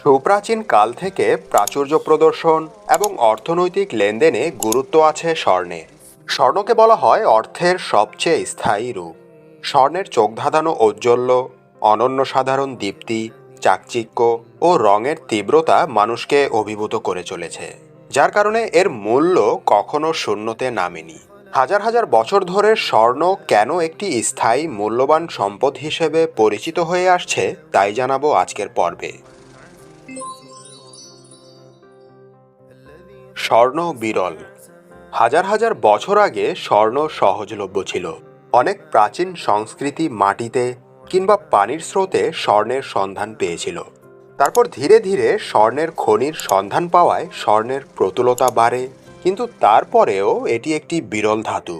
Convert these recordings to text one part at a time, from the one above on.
সুপ্রাচীন কাল থেকে প্রাচুর্য প্রদর্শন এবং অর্থনৈতিক লেনদেনে গুরুত্ব আছে স্বর্ণের। স্বর্ণকে বলা হয় অর্থের সবচেয়ে স্থায়ী রূপ। স্বর্ণের চোখ ধাঁধানো ঔজ্জ্বল্য, অনন্য সাধারণ দীপ্তি, চাকচিক্য ও রঙের তীব্রতা মানুষকে অভিভূত করে চলেছে, যার কারণে এর মূল্য কখনো শূন্যতে নামেনি। হাজার হাজার বছর ধরে স্বর্ণ কেন একটি স্থায়ী মূল্যবান সম্পদ হিসেবে পরিচিত হয়ে আসছে তাই জানাবো আজকের পর্বে। স্বর্ণ বিরল। হাজার হাজার বছর আগে স্বর্ণ সহজলভ্য ছিল। অনেক প্রাচীন সংস্কৃতি মাটিতে কিংবা পানির স্রোতে স্বর্ণের সন্ধান পেয়েছিল। তারপর ধীরে ধীরে স্বর্ণের খনির সন্ধান পাওয়ায় স্বর্ণের প্রতুলতা বাড়ে, কিন্তু তারপরেও এটি একটি বিরল ধাতু।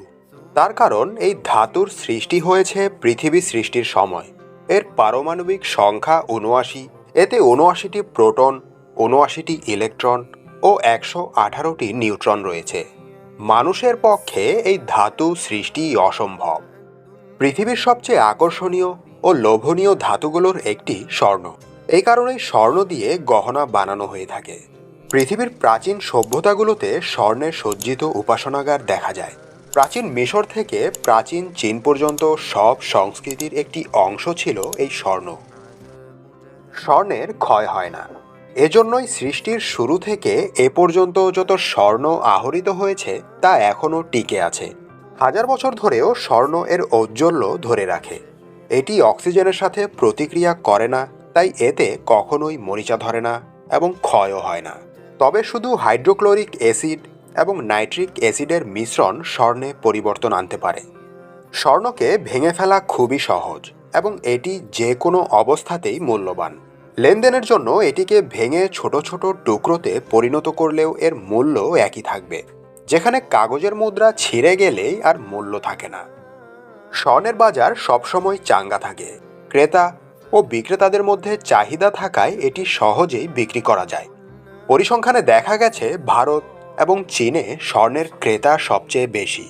তার কারণ এই ধাতুর সৃষ্টি হয়েছে পৃথিবী সৃষ্টির সময়। এর পারমাণবিক সংখ্যা ৭৯। এতে ৭৯টি প্রোটন, ৭৯টি ইলেকট্রন ও ১১৮টি নিউট্রন রয়েছে। মানুষের পক্ষে এই ধাতু সৃষ্টি অসম্ভব। পৃথিবীর সবচেয়ে আকর্ষণীয় ও লোভনীয় ধাতুগুলোর একটি স্বর্ণ। এই কারণেই স্বর্ণ দিয়ে গহনা বানানো হয়ে থাকে। পৃথিবীর প্রাচীন সভ্যতাগুলোতে স্বর্ণের সজ্জিত উপাসনাগার দেখা যায়। প্রাচীন মিশর থেকে প্রাচীন চীন পর্যন্ত সব সংস্কৃতির একটি অংশ ছিল এই স্বর্ণ। স্বর্ণের ক্ষয় হয় না। এজন্যই সৃষ্টির শুরু থেকে এ পর্যন্ত যত স্বর্ণ আহরিত হয়েছে তা এখনও টিকে আছে। হাজার বছর ধরেও স্বর্ণ এর ঔজ্জ্বল্য ধরে রাখে। এটি অক্সিজেনের সাথে প্রতিক্রিয়া করে না, তাই এতে কখনোই মরিচা ধরে না এবং ক্ষয়ও হয় না। তবে শুধু হাইড্রোক্লোরিক অ্যাসিড এবং নাইট্রিক অ্যাসিডের মিশ্রণ স্বর্ণে পরিবর্তন আনতে পারে। স্বর্ণকে ভেঙে ফেলা খুবই সহজ এবং এটি যে কোনো অবস্থাতেই মূল্যবান। লেনদেনের জন্য এটিকে ভেঙে ছোট ছোট টুকরোতে পরিণত করলেও এর মূল্য একই থাকবে, যেখানে কাগজের মুদ্রা ছিঁড়ে গেলেই আর মূল্য থাকে না। স্বর্ণের বাজার সবসময় চাঙ্গা থাকে। ক্রেতা ও বিক্রেতাদের মধ্যে চাহিদা থাকায় এটি সহজেই বিক্রি করা যায়। পরিসংখ্যানে দেখা গেছে ভারত এবং চীনে স্বর্ণের ক্রেতা সবচেয়ে বেশি।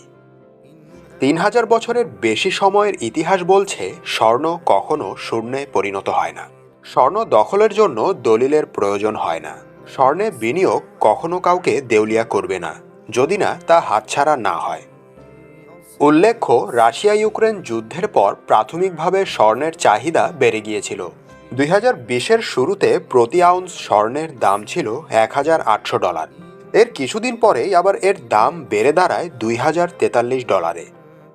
৩,০০০ বছরের বেশি সময়ের ইতিহাস বলছে স্বর্ণ কখনো শূন্যে পরিণত হয় না। স্বর্ণ দখলের জন্য দলিলের প্রয়োজন হয় না। স্বর্ণে বিনিয়োগ কখনো কাউকে দেউলিয়া করবে না, যদি না তা হাতছাড়া না হয়। উল্লেখ্য, রাশিয়া ইউক্রেন যুদ্ধের পর প্রাথমিকভাবে স্বর্ণের চাহিদা বেড়ে গিয়েছিল। ২০২০-এর শুরুতে প্রতি আউন্স স্বর্ণের দাম ছিল $১,৮০০। এর কিছুদিন পরেই আবার এর দাম বেড়ে দাঁড়ায় $২,০৪৩।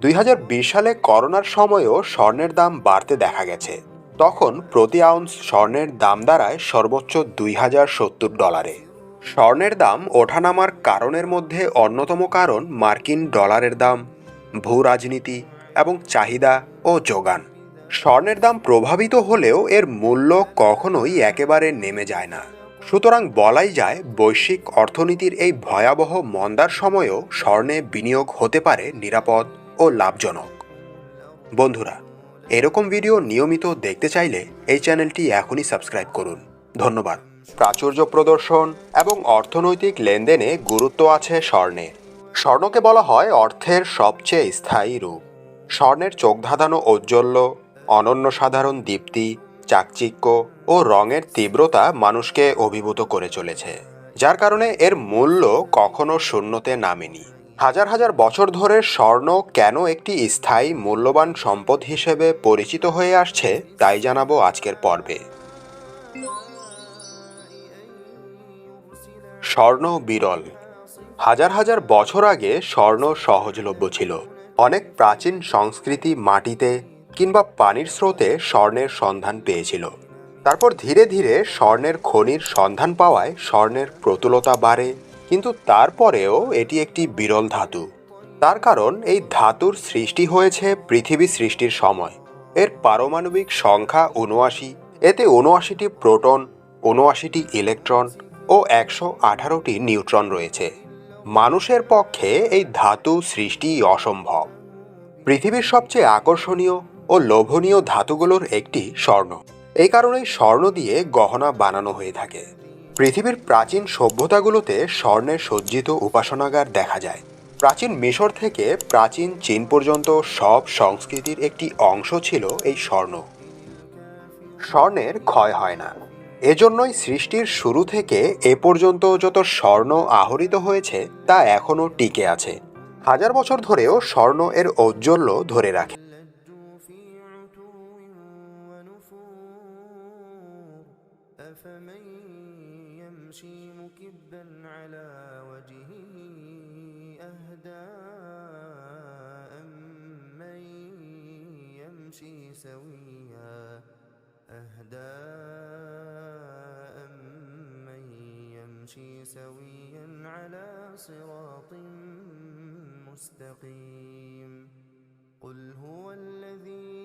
২০২০ সালে করোনার সময়ও স্বর্ণের দাম বাড়তে দেখা গেছে। তখন প্রতি আউন্স স্বর্ণের দাম দাঁড়ায় সর্বোচ্চ $২,০৭০। স্বর্ণের দাম ওঠানামার কারণের মধ্যে অন্যতম কারণ মার্কিন ডলারের দাম, ভূ রাজনীতি এবং চাহিদা ও যোগান। স্বর্ণের দাম প্রভাবিত হলেও এর মূল্য কখনোই একেবারে নেমে যায় না। সুতরাং বলাই যায় বৈশ্বিক অর্থনীতির এই ভয়াবহ মন্দার সময়েও স্বর্ণে বিনিয়োগ হতে পারে নিরাপদ ও লাভজনক। বন্ধুরা, এরকম ভিডিও নিয়মিত দেখতে চাইলে এই চ্যানেলটি এখনই সাবস্ক্রাইব করুন। ধন্যবাদ। প্রাচুর্য প্রদর্শন এবং অর্থনৈতিক লেনদেনে গুরুত্ব আছে স্বর্ণের। স্বর্ণকে বলা হয় অর্থের সবচেয়ে স্থায়ী রূপ। স্বর্ণের চোখ ধাঁধানো ঔজ্জ্বল্য, অনন্য সাধারণ দীপ্তি, চাকচিক্য ও রঙের তীব্রতা মানুষকে অভিভূত করে চলেছে, যার কারণে এর মূল্য কখনো শূন্যতে নামেনি। হাজার হাজার বছর ধরে স্বর্ণ কেন একটি স্থায়ী মূল্যবান সম্পদ হিসেবে পরিচিত হয়ে আসছে তাই জানাবো আজকের পর্বে। স্বর্ণ বিরল। হাজার হাজার বছর আগে স্বর্ণ সহজলভ্য ছিল। অনেক প্রাচীন সংস্কৃতি মাটিতে কিংবা পানির স্রোতে স্বর্ণের সন্ধান পেয়েছিল। তারপর ধীরে ধীরে স্বর্ণের খনির সন্ধান পাওয়ায় স্বর্ণের প্রতুলতা বাড়ে, কিন্তু তারপরেও এটি একটি বিরল ধাতু। তার কারণ এই ধাতুর সৃষ্টি হয়েছে পৃথিবী সৃষ্টির সময়। এর পারমাণবিক সংখ্যা ৭৯। এতে ৭৯টি প্রোটন, ৭৯টি ইলেকট্রন ও ১১৮টি নিউট্রন রয়েছে। মানুষের পক্ষে এই ধাতু সৃষ্টি অসম্ভব। পৃথিবীর সবচেয়ে আকর্ষণীয় ও লোভনীয় ধাতুগুলোর একটি স্বর্ণ। এই কারণেই স্বর্ণ দিয়ে গহনা বানানো হয়ে থাকে। পৃথিবীর প্রাচীন সভ্যতাগুলোতে স্বর্ণের সজ্জিত উপাসনাগার দেখা যায়। প্রাচীন মিশর থেকে প্রাচীন চীন পর্যন্ত সব সংস্কৃতির একটি অংশ ছিল এই স্বর্ণ। স্বর্ণের ক্ষয় হয় না। এজন্যই সৃষ্টির শুরু থেকে এ পর্যন্ত যত স্বর্ণ আহরিত হয়েছে তা এখনো টিকে আছে। হাজার বছর ধরেও স্বর্ণ এর ঔজ্জ্বল্য ধরে রাখে। لجوا في عتو ونفور أفمن يمشي مكبا على وجهه أهدى أمن يمشي سويا أهدى أمن يمشي سويا على صراط مستقيم قل هو الذي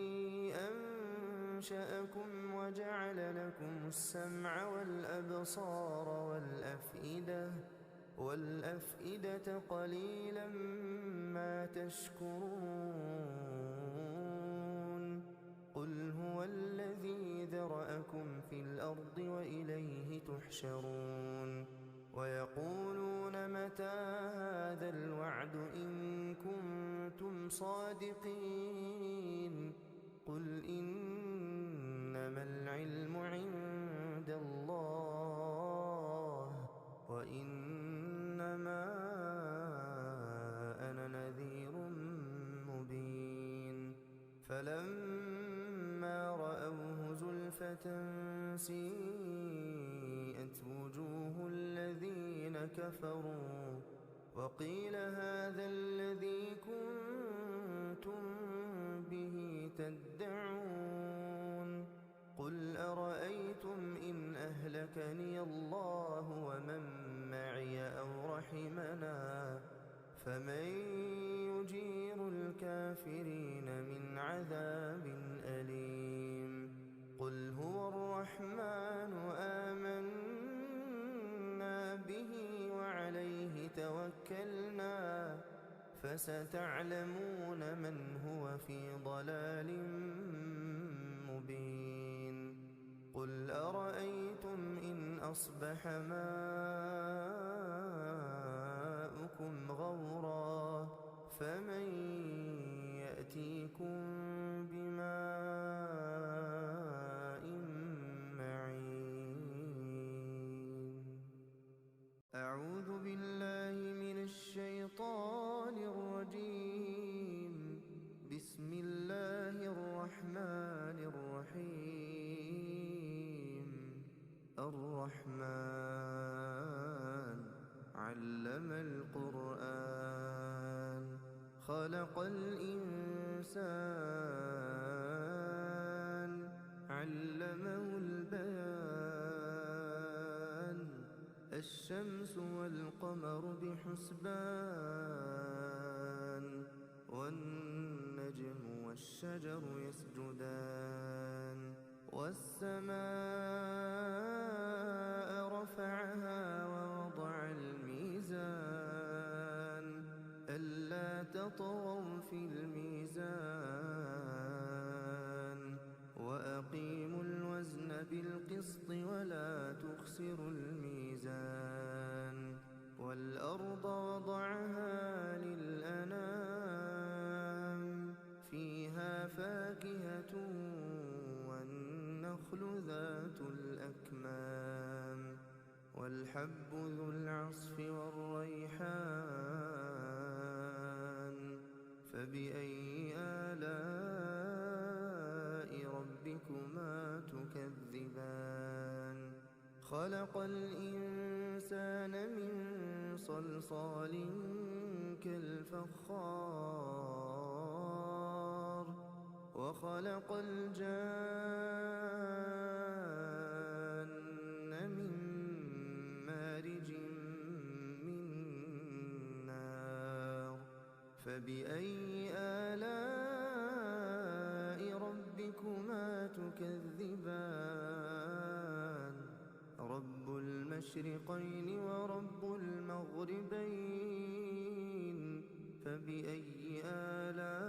أنشأكم وجعل لكم السمع والأبصار والأفئدة قليلا ما تشكرون قل هو الذي ذرأكم في الأرض وإليه تحشرون ويقولون متى هذا الوعد إن كنتم صادقين قل إنما العلم عند الله وإنما أنا نذير مبين فلما رأوه زلفة سيئت وجوه الذين كفروا وقيل هذا الذي كنتم به تدعون قل أرأيتم إن أهلكني الله ومن معي أو رحمنا فمن يجير الكافرين من عذاب أليم قل هو الرحمن آمنا به وعليه توكلنا فستعلمون من هو في ضلال مبين قل أرأيتم إن أصبح ماؤكم غورا فمن يأتيكم بماء معين أعوذ بالله من الشيطان الرجيم بسم الله الرحمن الرحيم الرحمن علم القرآن خلق الإنسان علمه البيان الشمس والقمر بحسبان والنجم والشجر يسجدان والسماء رفعها ووضع الميزان ألا تطغوا في الميزان وأقيموا الوزن بالقسط ولا تخسروا الميزان والأرض وضعها للأنام فيها فاكهة والنخل ذات الأكمام والحب ذو العصف والريحان فبأي آلاء ربكما تكذبان خلق الإنسان من صلصال كالفخار وخلق الجان من مارج من نار فبأي آلاء ربكما تكذبان رب المشرقين ورب المغربين فبأي آلاء